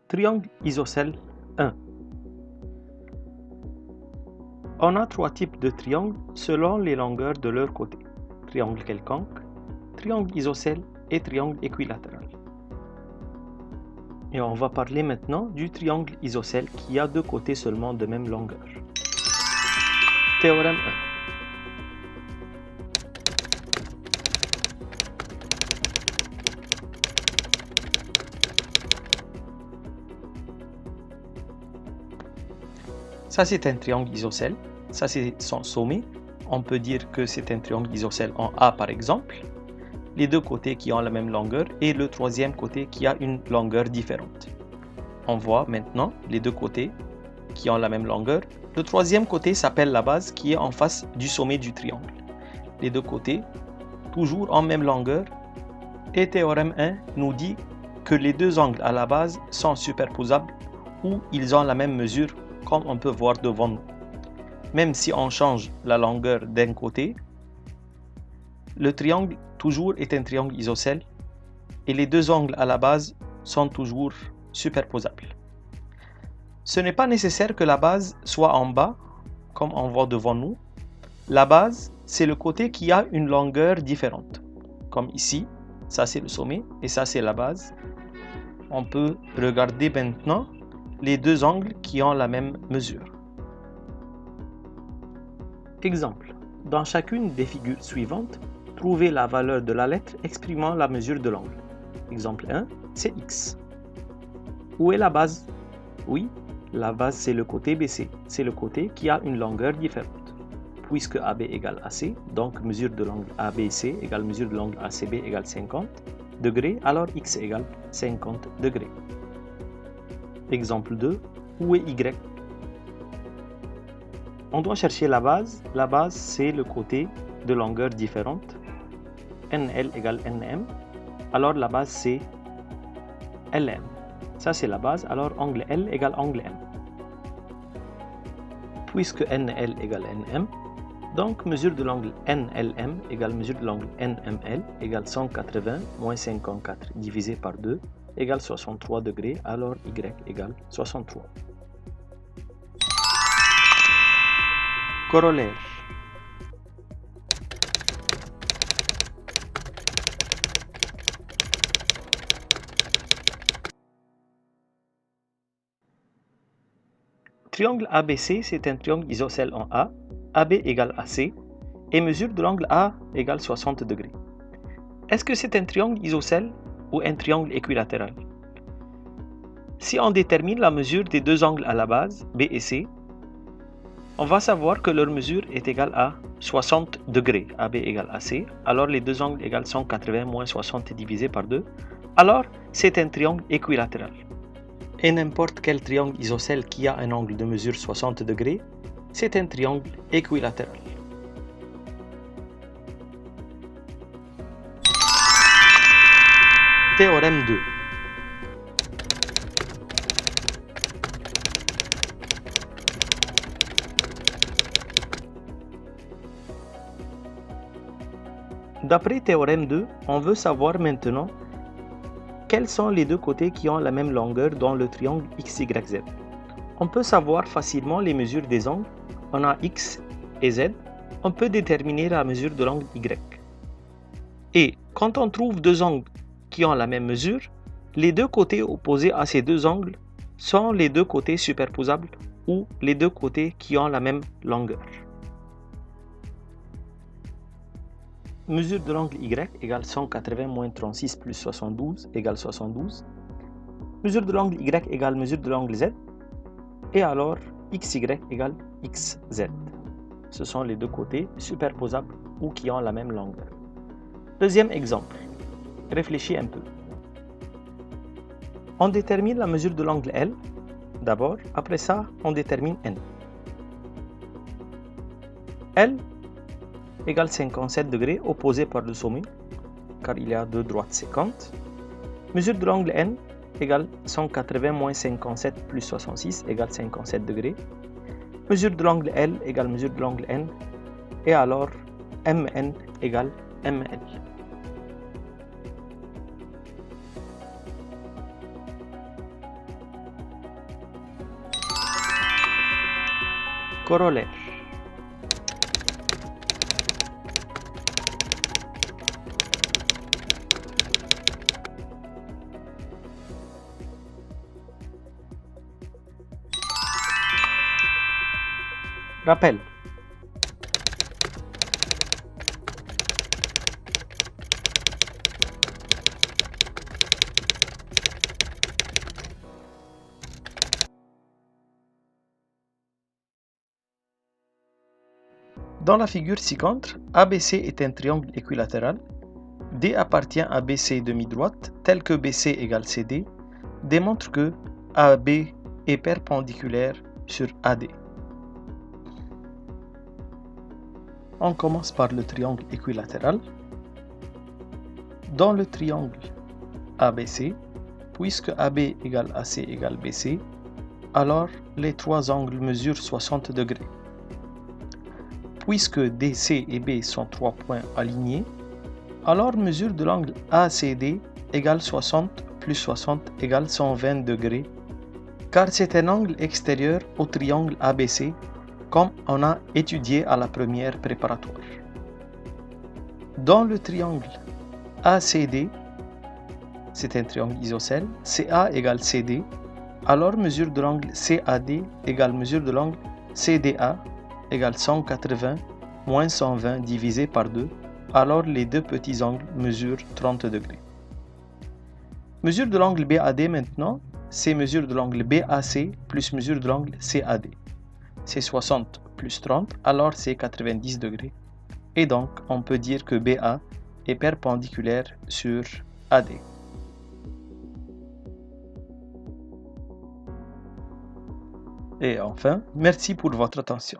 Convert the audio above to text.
Triangle isocèle 1. On a trois types de triangles selon les longueurs de leur côté. Triangle quelconque, triangle isocèle et triangle équilatéral. Et on va parler maintenant du triangle isocèle qui a deux côtés seulement de même longueur. Théorème 1. Ça, c'est un triangle isocèle. Ça, c'est son sommet. On peut dire que c'est un triangle isocèle en A, par exemple. Les deux côtés qui ont la même longueur et le troisième côté qui a une longueur différente. On voit maintenant les deux côtés qui ont la même longueur. Le troisième côté s'appelle la base qui est en face du sommet du triangle. Les deux côtés, toujours en même longueur. Et théorème 1 nous dit que les deux angles à la base sont superposables ou ils ont la même mesure comme on peut voir devant nous. Même si on change la longueur d'un côté, le triangle toujours est un triangle isocèle et les deux angles à la base sont toujours superposables. Ce n'est pas nécessaire que la base soit en bas, comme on voit devant nous. La base, c'est le côté qui a une longueur différente. Comme ici, ça c'est le sommet et ça c'est la base. On peut regarder maintenant les deux angles qui ont la même mesure. Exemple. Dans chacune des figures suivantes, trouvez la valeur de la lettre exprimant la mesure de l'angle. Exemple 1, c'est x. Où est la base? Oui, la base c'est le côté BC. C'est le côté qui a une longueur différente. Puisque AB égale AC, donc mesure de l'angle ABC égale mesure de l'angle ACB égale 50 degrés, alors x égale 50 degrés. Exemple 2, où est y? On doit chercher la base. La base, c'est le côté de longueur différente. NL égale NM. Alors la base, c'est LM. Ça, c'est la base. Alors angle L égale angle M. Puisque NL égale NM, donc mesure de l'angle NLM égale mesure de l'angle NML égale 180 moins 54 divisé par 2 égale 63 degrés. Alors Y égale 63. Corollaire. Triangle ABC, c'est un triangle isocèle en A. AB égale AC et mesure de l'angle A égale 60 degrés. Est-ce que c'est un triangle isocèle ou un triangle équilatéral? Si on détermine la mesure des deux angles à la base, B et C, on va savoir que leur mesure est égale à 60 degrés. AB égale AC. Alors les deux angles égale 180 moins 60 divisé par 2. Alors c'est un triangle équilatéral. Et n'importe quel triangle isocèle qui a un angle de mesure 60 degrés, c'est un triangle équilatéral. Théorème 2. D'après théorème 2, on veut savoir maintenant quels sont les deux côtés qui ont la même longueur dans le triangle XYZ. On peut savoir facilement les mesures des angles. On a X et Z. On peut déterminer la mesure de l'angle Y. Et quand on trouve deux angles qui ont la même mesure, les deux côtés opposés à ces deux angles sont les deux côtés superposables ou les deux côtés qui ont la même longueur. Mesure de l'angle Y égale 180 moins 36 plus 72 égale 72. Mesure de l'angle Y égale mesure de l'angle Z. Et alors, XY égale XZ. Ce sont les deux côtés superposables ou qui ont la même longueur. Deuxième exemple. Réfléchis un peu. On détermine la mesure de l'angle L. D'abord, après ça, on détermine N. L égale 57 degrés opposé par le sommet, car il y a deux droites séquentes. Mesure de l'angle N égale 180 moins 57 plus 66 égale 57 degrés. Mesure de l'angle L égale mesure de l'angle N. Et alors, MN égale ML. Corollaire. Rappel. Dans la figure ci-contre, ABC est un triangle équilatéral. D appartient à BC demi-droite, tel que BC égale CD, démontre que AB est perpendiculaire sur AD. On commence par le triangle équilatéral. Dans le triangle ABC, puisque AB égale AC égale BC, alors les trois angles mesurent 60 degrés. Puisque DC et B sont trois points alignés, alors mesure de l'angle ACD égale 60 plus 60 égale 120 degrés, car c'est un angle extérieur au triangle ABC, comme on a étudié à la première préparatoire. Dans le triangle ACD, c'est un triangle isocèle, CA égale CD, alors mesure de l'angle CAD égale mesure de l'angle CDA égale 180 moins 120 divisé par 2, alors les deux petits angles mesurent 30 degrés. Mesure de l'angle BAD maintenant, c'est mesure de l'angle BAC plus mesure de l'angle CAD. C'est 60 plus 30, alors c'est 90 degrés. Et donc, on peut dire que BA est perpendiculaire sur AD. Et enfin, merci pour votre attention.